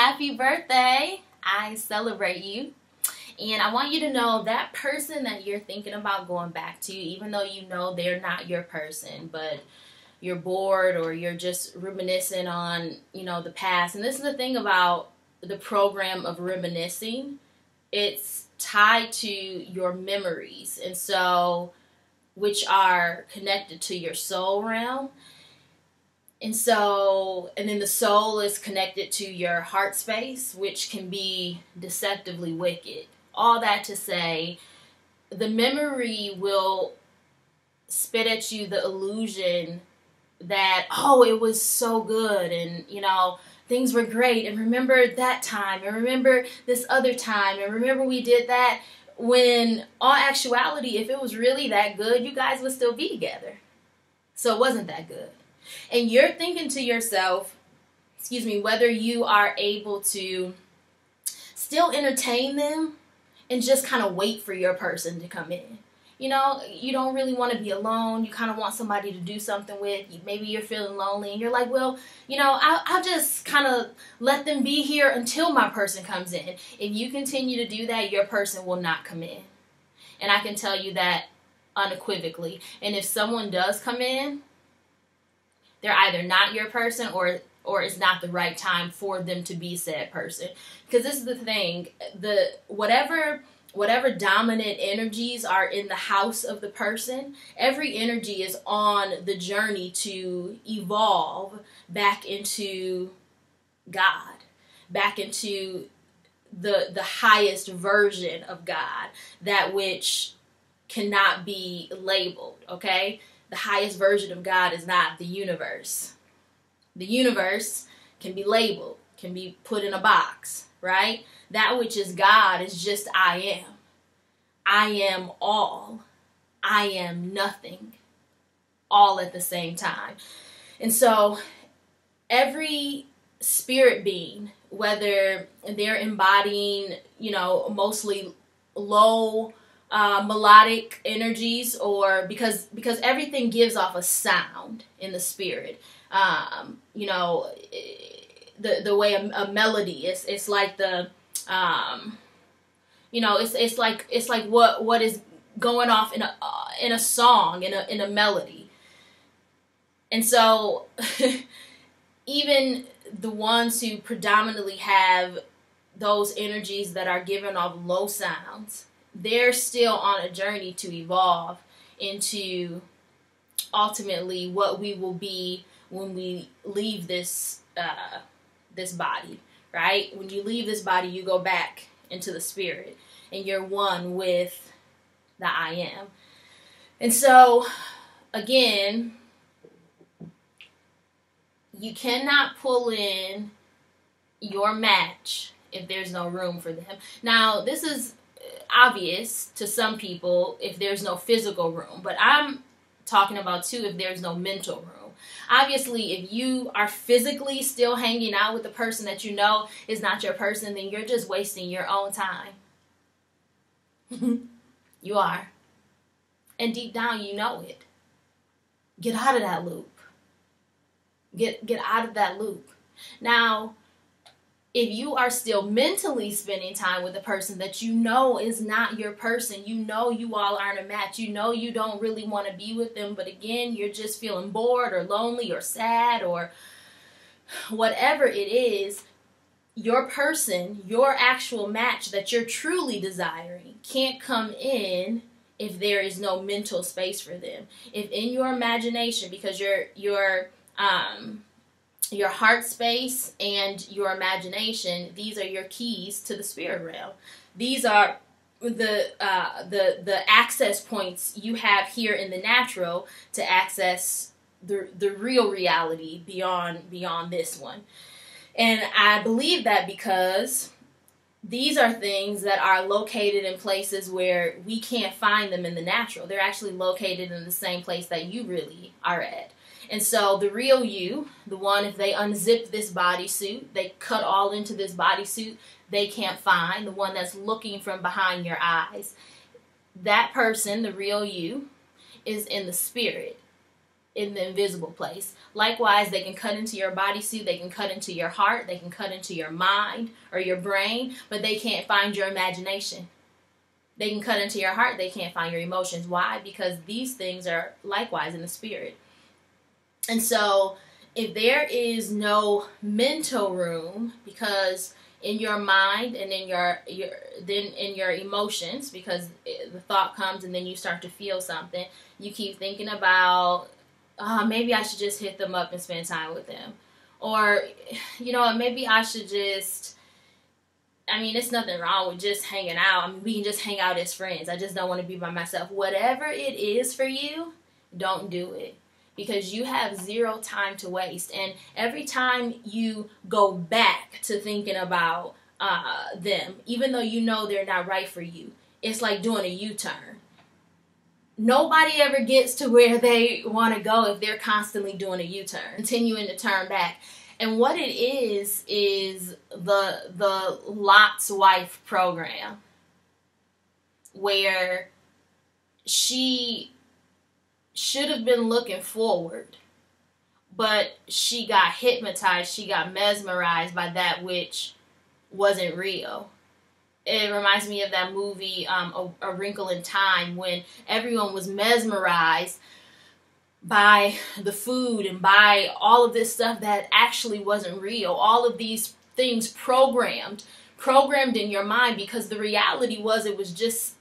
Happy birthday. I celebrate you. And I want you to know that person that you're thinking about going back to, even though you know they're not your person, but you're bored or you're just reminiscing on, the past. And this is the thing about the program of reminiscing. It's tied to your memories, and so which are connected to your soul realm. And then the soul is connected to your heart space, which can be deceptively wicked. All that to say, the memory will spit at you the illusion that, oh, it was so good, and, things were great, and remember that time, and remember this other time, and remember we did that, when, all actuality, if it was really that good, you guys would still be together. So it wasn't that good. And you're thinking to yourself, whether you are able to still entertain them and just kind of wait for your person to come in. You don't really want to be alone. You kind of want somebody to do something with. Maybe you're feeling lonely and you're like, well, I'll just kind of let them be here until my person comes in. If you continue to do that, your person will not come in. And I can tell you that unequivocally. And if someone does come in, they're either not your person or it's not the right time for them to be said person. Because this is the thing, whatever dominant energies are in the house of the person, every energy is on the journey to evolve back into God, back into the highest version of God, that which cannot be labeled, okay? The highest version of God is not the universe. The universe can be labeled, can be put in a box, right? That which is God is just I am. I am all. I am nothing. All at the same time. And so every spirit being, whether they're embodying, mostly low melodic energies, or because everything gives off a sound in the spirit. The way a melody is, it's like the it's like what is going off in a song, in a melody. And so even the ones who predominantly have those energies that are given off low sounds, they're still on a journey to evolve into ultimately what we will be when we leave this body, right? When you leave this body, you go back into the spirit, and you're one with the I am. And so, again, you cannot pull in your match if there's no room for them. Now, this is obvious to some people if there's no physical room, but I'm talking about too if there's no mental room. Obviously, if you are physically still hanging out with the person that you know is not your person, then you're just wasting your own time. You are. And deep down, you know it. Get out of that loop. Get out of that loop. Now, if you are still mentally spending time with a person that you know is not your person, you know you all aren't a match, you know you don't really want to be with them, but again, you're just feeling bored or lonely or sad or whatever it is, your person, your actual match that you're truly desiring can't come in if there is no mental space for them. If in your imagination, because your heart space and your imagination, these are your keys to the spirit realm. These are the access points you have here in the natural to access the real reality beyond this one. And I believe that because these are things that are located in places where we can't find them in the natural. They're actually located in the same place that you really are at. And so the real you, the one, if they unzip this bodysuit, they cut all into this bodysuit, they can't find, the one that's looking from behind your eyes. That person, the real you, is in the spirit. in the invisible place. Likewise, they can cut into your bodysuit, they can cut into your heart, they can cut into your mind or your brain, but they can't find your imagination. They can cut into your heart, they can't find your emotions. Why? Because these things are likewise in the spirit. And so if there is no mental room, because in your mind and in your emotions, because the thought comes and then you start to feel something, you keep thinking about, maybe I should just hit them up and spend time with them. Or, maybe I should just, it's nothing wrong with just hanging out. We can just hang out as friends. I just don't want to be by myself. Whatever it is for you, don't do it. Because you have zero time to waste. And every time you go back to thinking about them, even though you know they're not right for you, it's like doing a U-turn. Nobody ever gets to where they want to go if they're constantly doing a U-turn, continuing to turn back. And what it is the Lot's Wife program, where she should have been looking forward, but she got hypnotized, she got mesmerized by that which wasn't real. It reminds me of that movie, A Wrinkle in Time, when everyone was mesmerized by the food and by all of this stuff that actually wasn't real. All of these things programmed in your mind, because the reality was it was just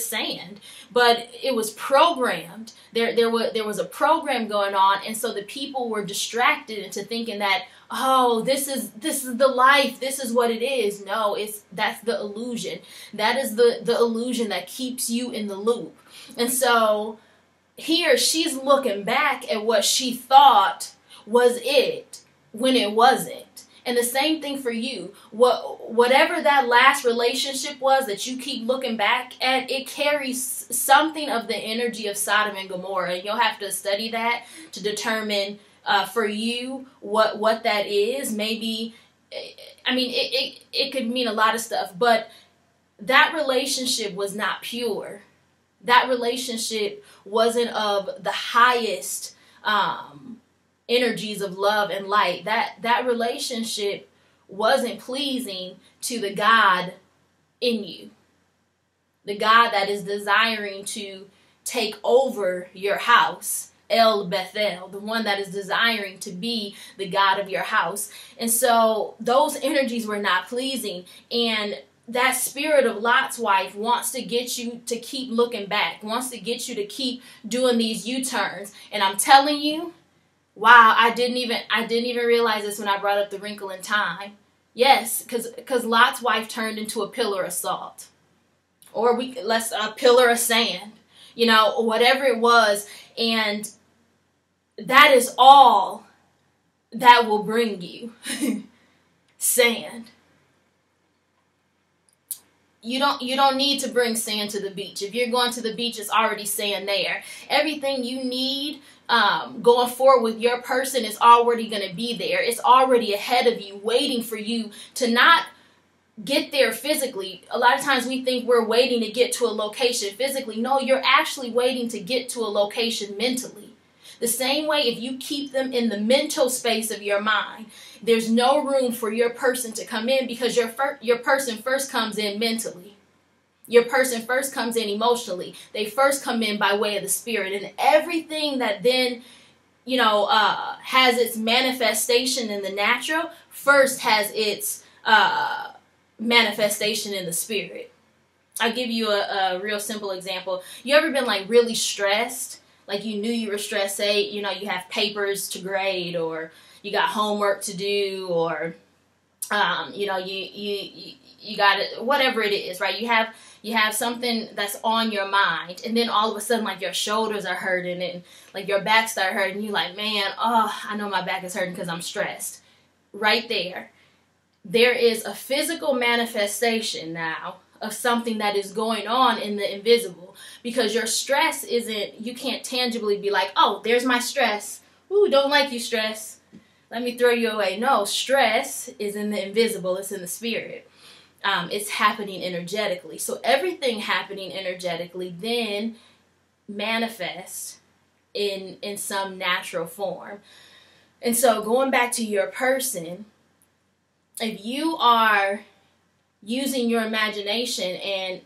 sand, but it was programmed. There was a program going on, and so the people were distracted into thinking that, oh, this is the life, this is what it is. No, that's the illusion. That is the illusion that keeps you in the loop. And so here she's looking back at what she thought was it when it wasn't. And the same thing for you. Whatever that last relationship was that you keep looking back at, it carries something of the energy of Sodom and Gomorrah. And you'll have to study that to determine for you what that is. Maybe, it could mean a lot of stuff. But that relationship was not pure. That relationship wasn't of the highest energies of love and light. That relationship wasn't pleasing to the God in you. The God that is desiring to take over your house. El Bethel, the one that is desiring to be the God of your house. And so those energies were not pleasing. And that spirit of Lot's wife wants to get you to keep looking back, wants to get you to keep doing these U-turns. And I'm telling you, wow, I didn't even realize this when I brought up The Wrinkle in Time. Yes, because Lot's wife turned into a pillar of salt, or a pillar of sand, whatever it was, and that is all that will bring you sand. You don't need to bring sand to the beach. If you're going to the beach, it's already sand there. Everything you need going forward with your person is already going to be there. It's already ahead of you, waiting for you to not get there physically. A lot of times we think we're waiting to get to a location physically. No, you're actually waiting to get to a location mentally. The same way, if you keep them in the mental space of your mind, there's no room for your person to come in, because your person first comes in mentally. Your person first comes in emotionally. They first come in by way of the spirit. And everything that then, has its manifestation in the natural, first has its manifestation in the spirit. I'll give you a real simple example. You ever been really stressed? Like you knew you were stressed, say, you have papers to grade, or you got homework to do, or, you got it, whatever it is, right? You have something that's on your mind, and then all of a sudden, your shoulders are hurting, and your back start hurting. You're like, man, I know my back is hurting because I'm stressed. Right there. There is a physical manifestation now of something that is going on in the invisible, because your stress you can't tangibly be like, oh, there's my stress. Ooh, don't like you, stress. Let me throw you away. No, stress is in the invisible. It's in the spirit. It's happening energetically. So everything happening energetically then manifests in some natural form. And so going back to your person, if you are using your imagination and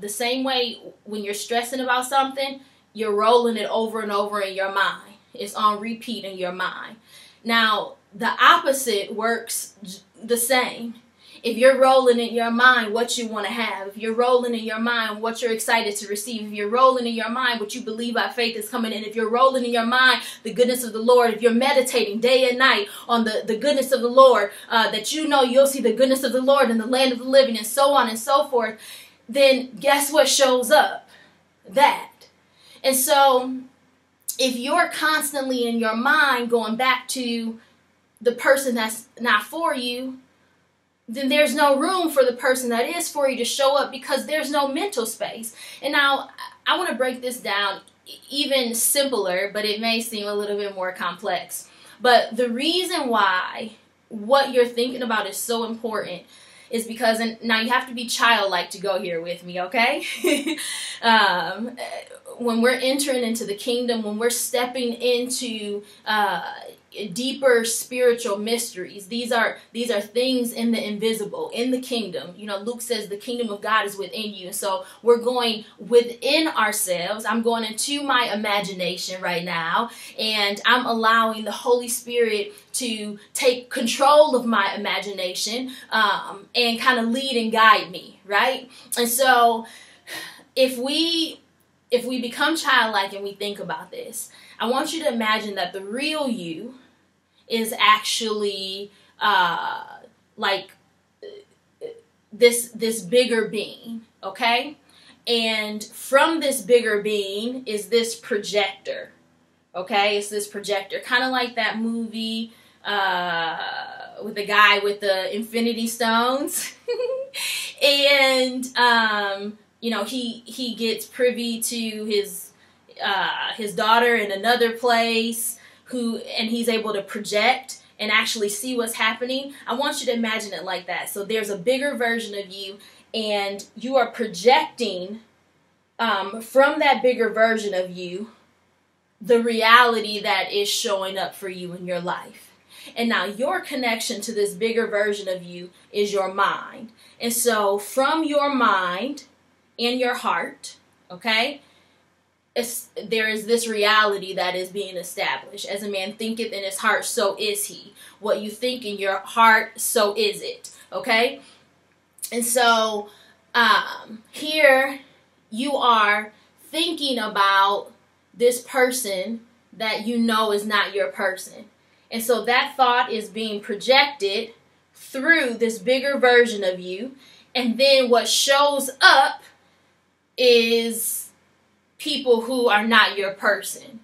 the same way when you're stressing about something, you're rolling it over and over in your mind. It's on repeat in your mind. Now, the opposite works the same. If you're rolling in your mind what you want to have, if you're rolling in your mind what you're excited to receive, if you're rolling in your mind what you believe by faith is coming in, if you're rolling in your mind the goodness of the Lord, if you're meditating day and night on the goodness of the Lord, that you know you'll see the goodness of the Lord in the land of the living, and so on and so forth, then guess what shows up? That. And so if you're constantly in your mind going back to the person that's not for you, then there's no room for the person that is for you to show up, because there's no mental space. And now I want to break this down even simpler, but it may seem a little bit more complex. But the reason why what you're thinking about is so important is because, and now you have to be childlike to go here with me, okay? When we're entering into the kingdom, when we're stepping into deeper spiritual mysteries, these are things in the invisible, in the kingdom. You know, Luke says the kingdom of God is within you. And so we're going within ourselves. I'm going into my imagination right now, and I'm allowing the Holy Spirit to take control of my imagination and kind of lead and guide me, right? And so if we become childlike and we think about this, I want you to imagine that the real you is actually like this bigger being, okay? And from this bigger being is this projector, okay? It's this projector, kind of like that movie with the guy with the infinity stones. And you know, he gets privy to his daughter in another place, and he's able to project and actually see what's happening. I want you to imagine it like that. So there's a bigger version of you, and you are projecting from that bigger version of you the reality that is showing up for you in your life. And now your connection to this bigger version of you is your mind. And so from your mind and your heart, okay, there is this reality that is being established. As a man thinketh in his heart, so is he. What you think in your heart, so is it. Okay? And so here you are thinking about this person that you know is not your person. And so that thought is being projected through this bigger version of you. And then what shows up is people who are not your person,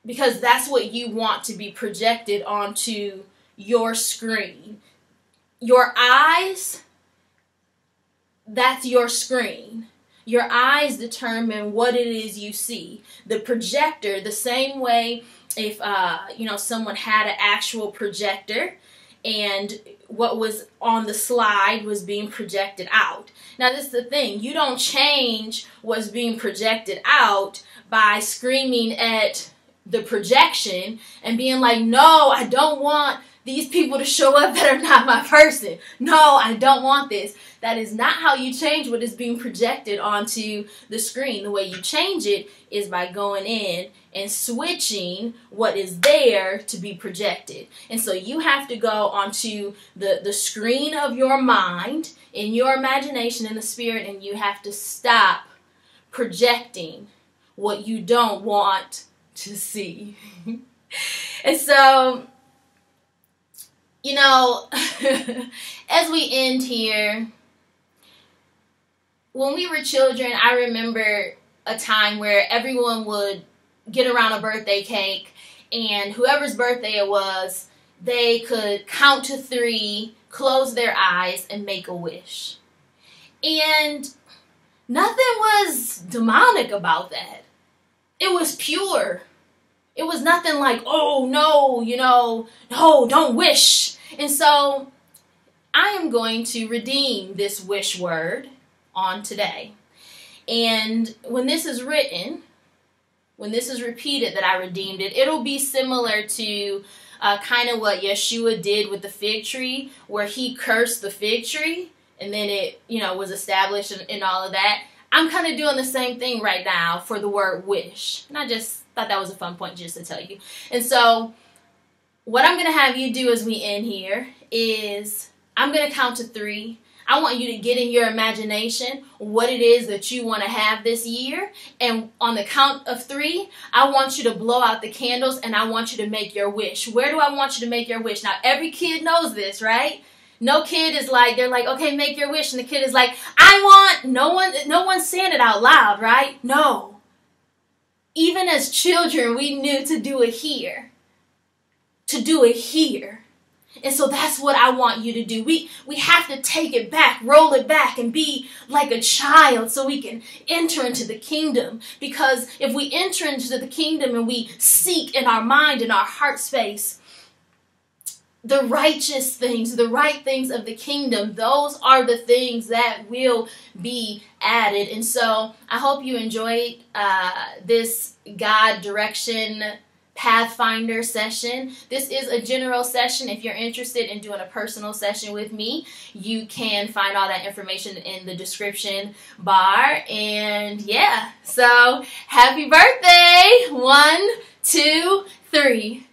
because that's what you want to be projected onto your screen. Your eyes, that's your screen. Your eyes determine what it is you see. The projector, the same way if someone had an actual projector and what was on the slide was being projected out. Now, this is the thing. You don't change what's being projected out by screaming at the projection and being like, no, I don't want these people to show up that are not my person. No, I don't want this. That is not how you change what is being projected onto the screen. The way you change it is by going in and switching what is there to be projected. And so you have to go onto the screen of your mind, in your imagination, in the spirit, and you have to stop projecting what you don't want to see. And so, you know, as we end here, when we were children, I remember a time where everyone would get around a birthday cake, and whoever's birthday it was, they could count to 3, close their eyes, and make a wish. And nothing was demonic about that. It was pure. It was nothing like, oh, no, no, don't wish. And so I am going to redeem this wish word on today. And when this is written, when this is repeated that I redeemed it, it'll be similar to kind of what Yeshua did with the fig tree, where he cursed the fig tree and then it, was established and all of that. I'm kind of doing the same thing right now for the word wish. And I just thought that was a fun point just to tell you. And so what I'm going to have you do as we end here is I'm going to count to 3. I want you to get in your imagination what it is that you want to have this year. And on the count of 3, I want you to blow out the candles and I want you to make your wish. Where do I want you to make your wish? Now, every kid knows this, right? No kid is like, they're like, okay, make your wish. And the kid is like, no one's saying it out loud, right? No. Even as children, we knew to do it here. To do it here. And so that's what I want you to do. We have to take it back, roll it back, and be like a child so we can enter into the kingdom. Because if we enter into the kingdom and we seek in our mind, in our heart space, the righteous things, the right things of the kingdom, those are the things that will be added. And so I hope you enjoyed this God direction Pathfinder session. This is a general session. If you're interested in doing a personal session with me, you can find all that information in the description bar. And yeah, so happy birthday. 1, 2, 3.